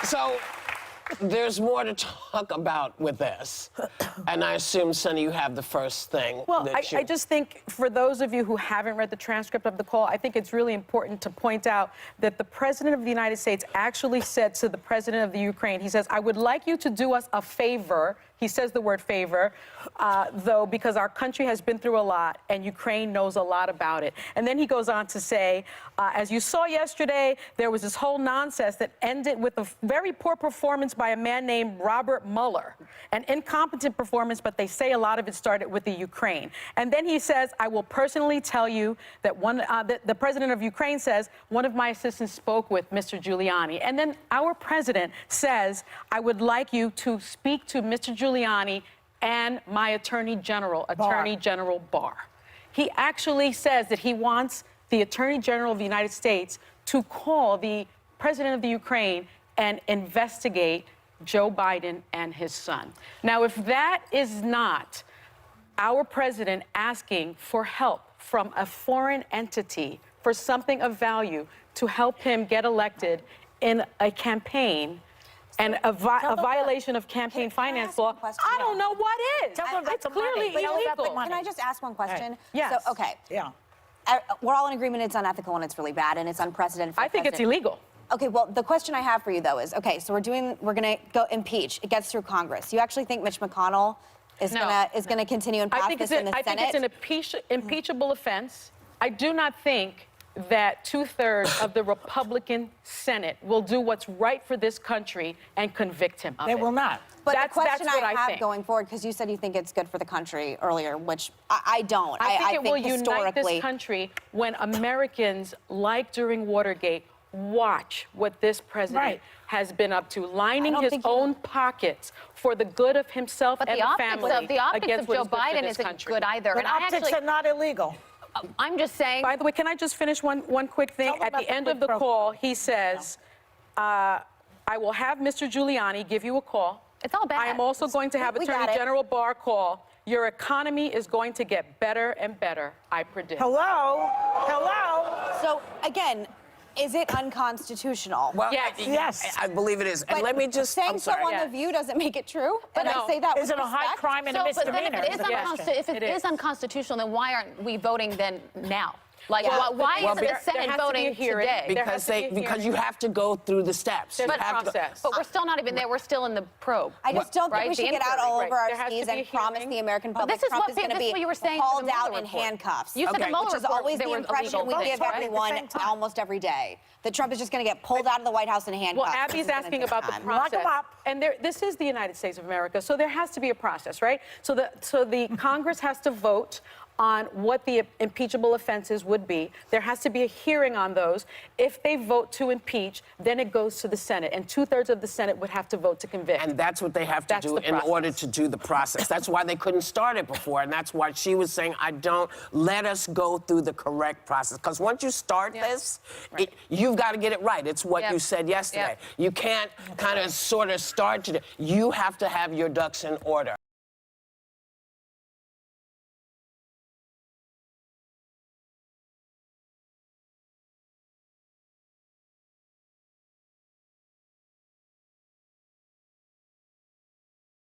So there's more to talk about with this. And I assume, Sonny, you have the first thing. Well, I just think for those of you who haven't read the transcript of the call, I think it's really important to point out that the President of the United States actually said to the President of the Ukraine, he says, I would like you to do us a favor. He says the word favor, though, because our country has been through a lot and Ukraine knows a lot about it. And then he goes on to say, as you saw yesterday, there was this whole nonsense that ended with a very poor performance by a man named Robert Mueller. An incompetent performance, but they say a lot of it started with the Ukraine. And then he says, I will personally tell you that the president of Ukraine says, one of my assistants spoke with Mr. Giuliani. And then our president says, I would like you to speak to Mr. Giuliani and my Attorney General Barr. He actually says that he wants the Attorney General of the United States to call the president of the Ukraine and investigate Joe Biden and his son. Now, if that is not our president asking for help from a foreign entity for something of value to help him get elected in a campaign, and a violation of campaign finance law, I don't know what is. It's clearly illegal. Can I just ask one question? Right. Yes. So, okay. Yeah. We're all in agreement it's unethical and it's really bad and it's unprecedented. I think it's illegal. Okay, well, the question I have for you, though, is, okay, so we're going to go impeach. It gets through Congress. You actually think Mitch McConnell is going to continue and pass this in the Senate? I think it's an impeachable offense. I do not think that 2/3 of the Republican Senate will do what's right for this country and convict him of it. They will not. But the question I have going forward, because you said you think it's good for the country earlier, which I don't. I think it will unite this country when Americans, like during Watergate, watch what this president has been up to, lining his own pockets for the good of himself and the family. But the optics of Joe Biden isn't good either. But optics are not illegal. I'm just saying. By the way, can I just finish one quick thing? At the end of the call, he says, I will have Mr. Giuliani give you a call. It's all bad. I am also going to have Attorney General Barr call. Your economy is going to get better and better, I predict. Hello? Hello? So, again, is it unconstitutional? Well, yes. I believe it is. And let me just... Saying so on the View doesn't make it true. But I say that is it a high crime and a misdemeanor? But then if it is unconstitutional, then why aren't we voting then now? Like, why isn't the Senate voting today? Because you have to go through the steps. There's a process. But we're still not even there. We're still in the probe. I just don't think we should get out all over our skis and promise the American public Trump is going to be hauled out in handcuffs. You said the Mueller which is always the impression we give everyone almost every day. That Trump is just going to get pulled out of the White House in handcuffs. Well, Abby's asking about the process. And this is the United States of America, so there has to be a process, right? So the Congress has to vote on what the impeachable offenses would be. There has to be a hearing on those. If they vote to impeach, then it goes to the Senate, and 2/3 of the Senate would have to vote to convict. And that's what they have to do in order to do the process. That's why they couldn't start it before, and that's why she was saying, let us go through the correct process. Because once you start this, you've got to get it right. It's what you said yesterday. You can't kind of sort of start to... You have to have your ducks in order.